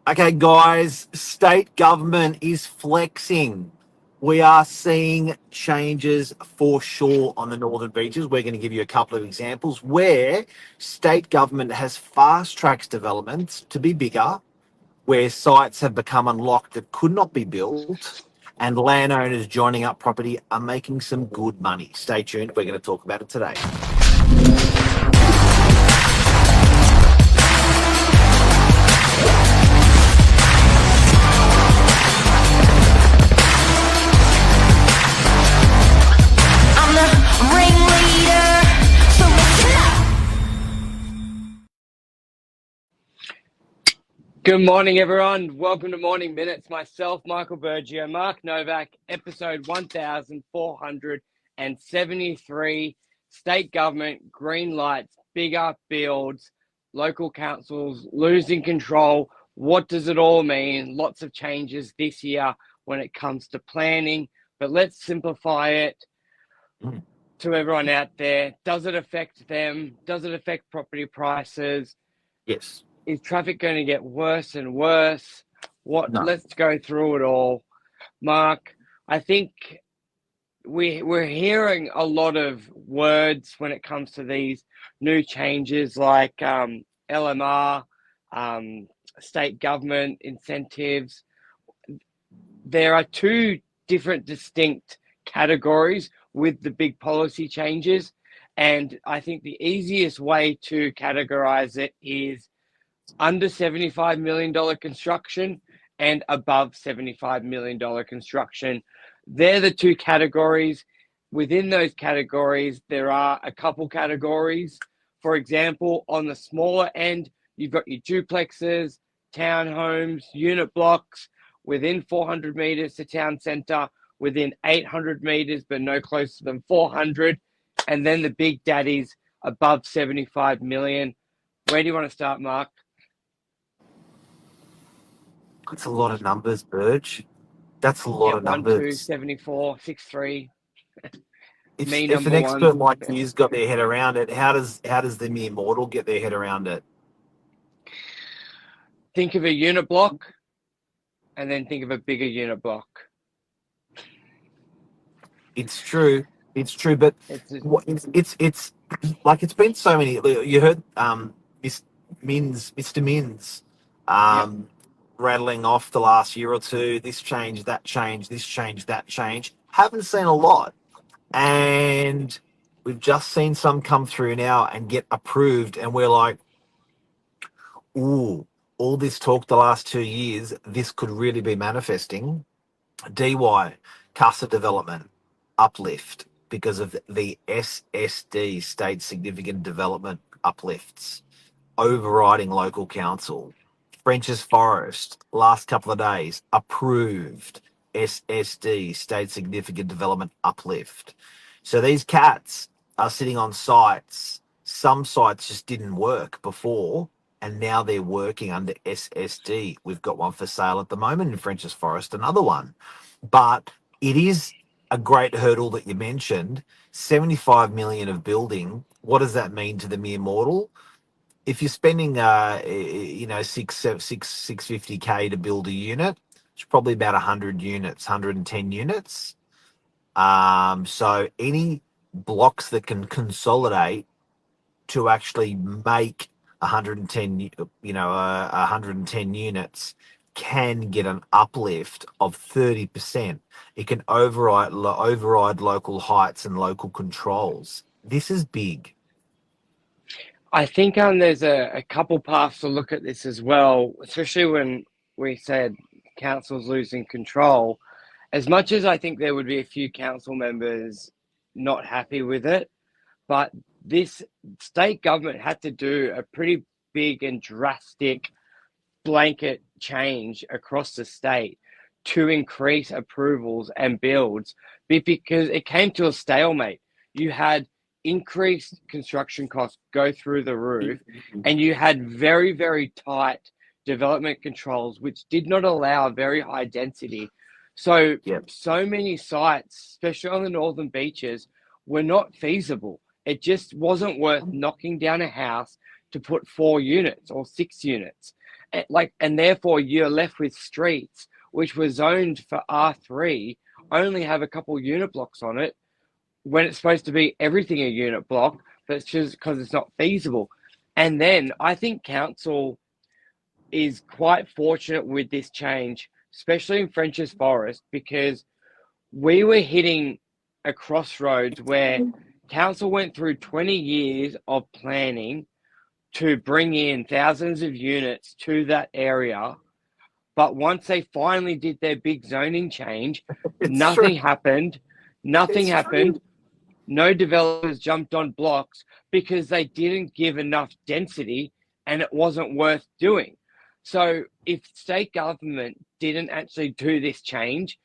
Okay, guys, state government is flexing. We are seeing changes for sure on the northern beaches. We're going to give you a couple of examples where state government has fast tracked developments to be bigger, where sites have become unlocked that could not be built, and landowners joining up property are making some good money. Stay tuned. We're going to talk about it today. Good morning, everyone. Welcome to Morning Minutes. Myself, Michael Burgio and Mark Novak, episode 1473. State government, green lights, bigger builds, local councils losing control. What does it all mean? Lots of changes this year when it comes to planning, but let's simplify it to everyone out there. Does it affect them? Does it affect property prices? Yes. Is traffic going to get worse and worse? No. Let's go through it all. Mark, I think we're hearing a lot of words when it comes to these new changes like LMR, state government incentives. There are two different distinct categories with the big policy changes. And I think the easiest way to categorize it is under $75 million construction and above $75 million construction. They're the two categories. Within those categories, there are a couple categories. For example, on the smaller end, you've got your duplexes, townhomes, unit blocks within 400 meters to town centre, within 800 meters, but no closer than 400. And then the big daddies above 75 million. Where do you want to start, Mark? That's a lot of numbers, Burge. That's a lot of 1, numbers. 2, 74, 63. If an expert like you's got their head around it, how does the mere mortal get their head around it? Think of a unit block, and then think of a bigger unit block. It's true, but it's like it's been so many. You heard Mr. Mins, rattling off the last year or two. This change, that change, this change, that change. Haven't seen a lot, and we've just seen some come through now and get approved, and we're like, ooh, all this talk the last 2 years, this could really be manifesting. DY, Casa Development, uplift because of the SSD, State Significant Development uplifts, overriding local council. French's Forest, last couple of days, approved SSD, State Significant Development uplift. So these cats are sitting on sites. Some sites just didn't work before, and now they're working under SSD. We've got one for sale at the moment in French's Forest, another one. But it is a great hurdle that you mentioned. 75 million of building. What does that mean to the mere mortal? If you're spending, 650K to build a unit, it's probably about 100 units, 110 units. So any blocks that can consolidate to actually make 110, 110 units can get an uplift of 30%. It can override local heights and local controls. This is big. I think there's a couple paths to look at this as well, especially when we said council's losing control. As much as I think there would be a few council members not happy with it, but this state government had to do a pretty big and drastic blanket change across the state to increase approvals and builds because it came to a stalemate. You had increased construction costs go through the roof, and you had very, very tight development controls, which did not allow very high density. So many sites, especially on the northern beaches, were not feasible. It just wasn't worth knocking down a house to put 4 units or 6 units. and therefore you're left with streets which were zoned for R3 only have a couple unit blocks on it when it's supposed to be everything a unit block, but it's just because it's not feasible. And then I think council is quite fortunate with this change, especially in French's Forest, because we were hitting a crossroads where council went through 20 years of planning to bring in thousands of units to that area. But once they finally did their big zoning change, It's true. nothing happened. Nothing It's happened. true. No developers jumped on blocks because they didn't give enough density and it wasn't worth doing. So if state government didn't actually do this change,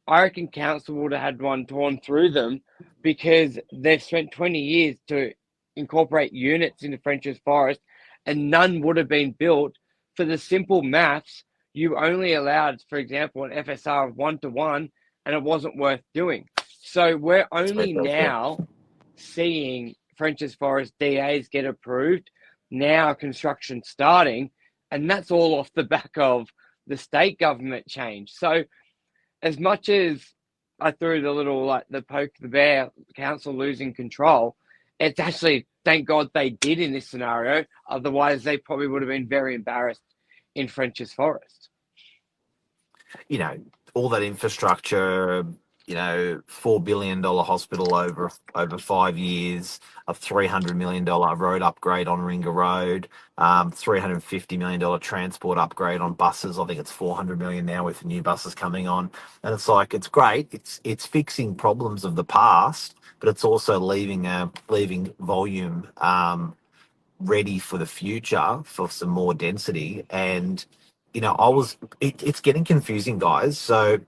I reckon council would have had one torn through them because they've spent 20 years to incorporate units into French's Forest and none would have been built for the simple maths. You only allowed, for example, an FSR of 1 to 1 and it wasn't worth doing. So we're only now seeing French's Forest DAs get approved, now construction starting, and that's all off the back of the state government change. So as much as I threw the little the poke the bear, council losing control, it's actually thank God they did in this scenario. Otherwise, they probably would have been very embarrassed in French's Forest. You know, all that infrastructure, $4 billion hospital over 5 years, a $300 million road upgrade on Ringa Road, $350 million transport upgrade on buses. I think it's $400 million now with the new buses coming on. And it's like, it's great. It's fixing problems of the past, but it's also leaving volume ready for the future for some more density. And it's getting confusing, guys. So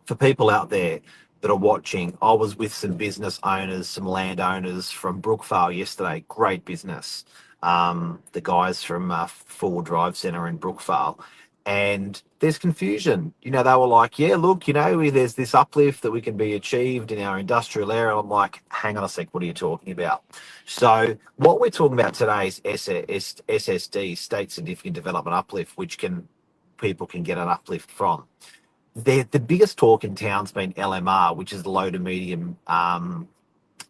for people out there that are watching, I was with some business owners, some landowners from Brookvale yesterday. Great business. The guys from Four Drive Centre in Brookvale. And there's confusion. They were like, yeah, look, there's this uplift that we can be achieved in our industrial area. I'm like, hang on a sec, what are you talking about? So what we're talking about today is SSD, State Significant Development Uplift, which people can get an uplift from. The biggest talk in town's been LMR, which is the low to medium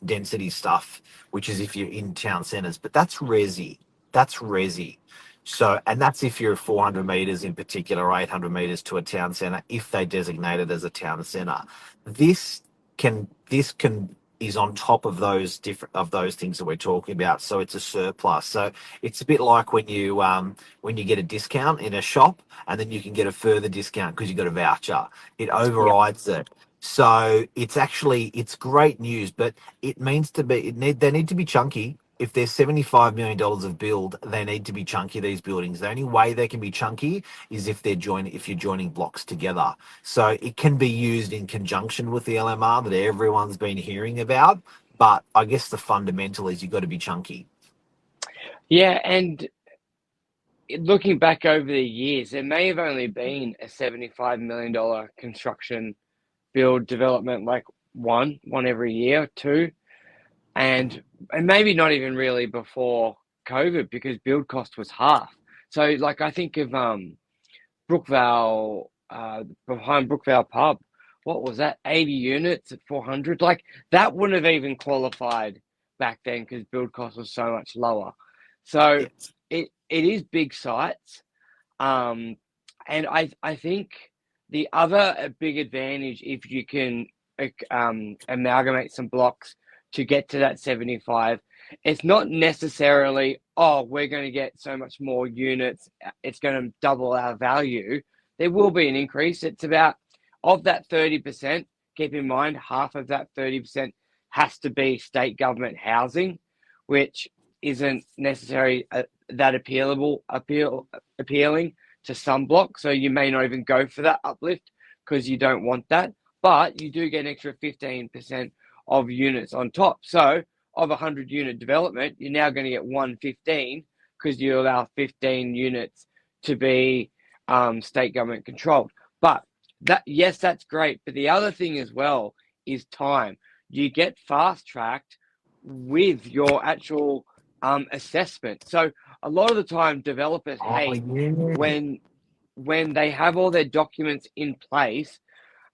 density stuff, which is if you're in town centres. But that's resi. That's resi. So, and that's if you're 400 metres in particular, or 800 metres to a town centre, if they designate it as a town centre. This can is on top of those things that we're talking about. So it's a surplus. So it's a bit like when you get a discount in a shop and then you can get a further discount because you got a voucher. It overrides it. So it's great news, but it means they need to be chunky. If there's $75 million of build, they need to be chunky, these buildings. The only way they can be chunky is if you're joining blocks together. So it can be used in conjunction with the LMR that everyone's been hearing about. But I guess the fundamental is you've got to be chunky. Yeah, and looking back over the years, there may have only been a $75 million construction build development, like one every year, two. And maybe not even really before COVID because build cost was half. So like I think of Brookvale, behind Brookvale Pub, what was that? 80 units at 400. Like that wouldn't have even qualified back then because build cost was so much lower. So Yes. it is big sites. And I think the other big advantage if you can amalgamate some blocks to get to that 75, it's not necessarily, we're going to get so much more units, it's going to double our value. There will be an increase. It's about, of that 30%, keep in mind, half of that 30% has to be state government housing, which isn't necessarily that appealing to some blocks. So you may not even go for that uplift because you don't want that. But you do get an extra 15% of units on top. So of 100 unit development, you're now going to get 115 because you allow 15 units to be state government controlled. But that's great. But the other thing as well is time. You get fast tracked with your actual assessment. So a lot of the time developers hate when they have all their documents in place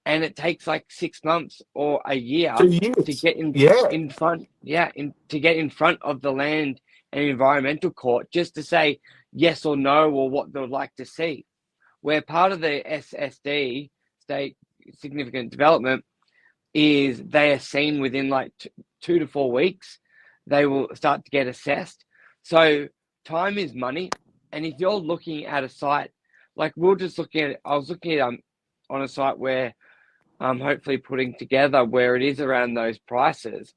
and it takes like 6 months or a year 2 years. to get Yeah. in front, to get in front of the land and environmental court just to say yes or no or what they would like to see. Where part of the SSD, state significant development, is they are seen within like 2 to 4 weeks. They will start to get assessed. So time is money, and if you're looking at a site like I was looking at on a site where I'm hopefully putting together where it is around those prices.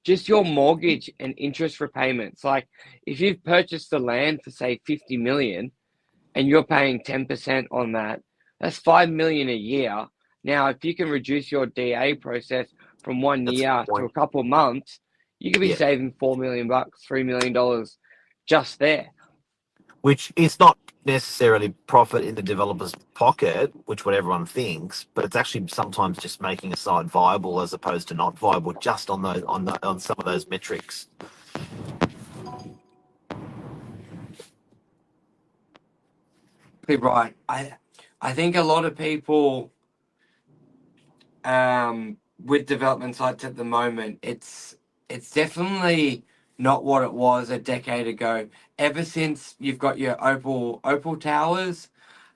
Just your mortgage and interest repayments. Like if you've purchased the land for say 50 million and you're paying 10% on that, that's 5 million a year. Now, if you can reduce your DA process from 1 year to a couple of months, you could be saving $4 million, $3 million just there. Which is not necessarily profit in the developer's pocket, which what everyone thinks, but it's actually sometimes just making a site viable as opposed to not viable, just on those on some of those metrics. Right. I think a lot of people with development sites at the moment, it's definitely not what it was a decade ago. Ever since you've got your Opal towers,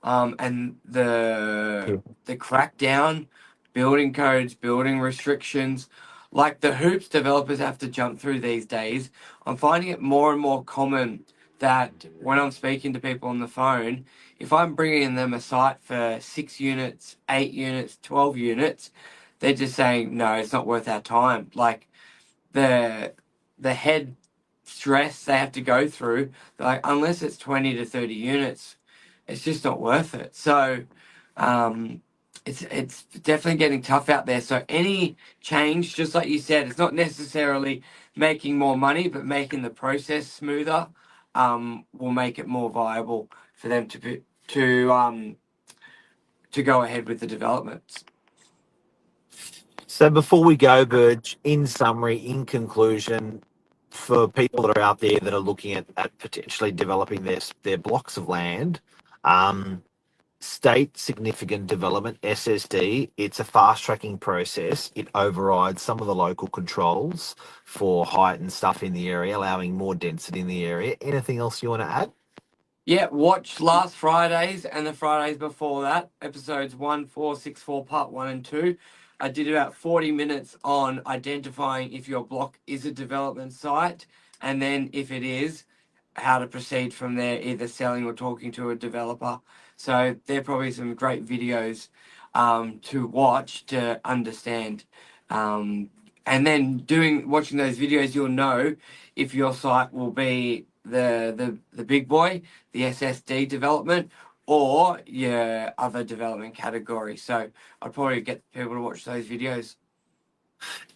and the crackdown, building codes, building restrictions, like the hoops developers have to jump through these days. I'm finding it more and more common that when I'm speaking to people on the phone, if I'm bringing them a site for 6 units, 8 units, 12 units, they're just saying, no, it's not worth our time. Like the head stress they have to go through, like unless it's 20 to 30 units, it's just not worth it. So it's definitely getting tough out there. So any change, just like you said, it's not necessarily making more money, but making the process smoother will make it more viable for them to go ahead with the developments. So before we go, Burge, in summary, in conclusion, for people that are out there that are looking at potentially developing their blocks of land, state significant development, SSD, it's a fast tracking process. It overrides some of the local controls for height and stuff in the area, allowing more density in the area. Anything else you want to add? Yeah, watch last Fridays and the Fridays before that, episodes 1464, part 1 and 2. I did about 40 minutes on identifying if your block is a development site, and then if it is, how to proceed from there, either selling or talking to a developer. So they're probably some great videos to watch to understand. And then watching those videos, you'll know if your site will be the big boy, the SSD development, or your other development category. So I'd probably get people to watch those videos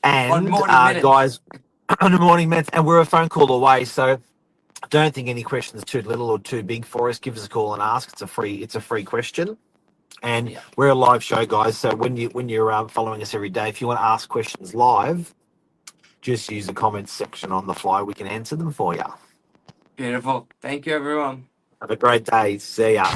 on And Morning Minutes. guys, on the morning minutes, and we're a phone call away, so don't think any question is too little or too big for us. Give us a call and ask. It's a free question. And we're a live show, guys. So when you're following us every day, if you want to ask questions live, just use the comments section on the fly. We can answer them for you. Beautiful. Thank you, everyone. Have a great day. See ya.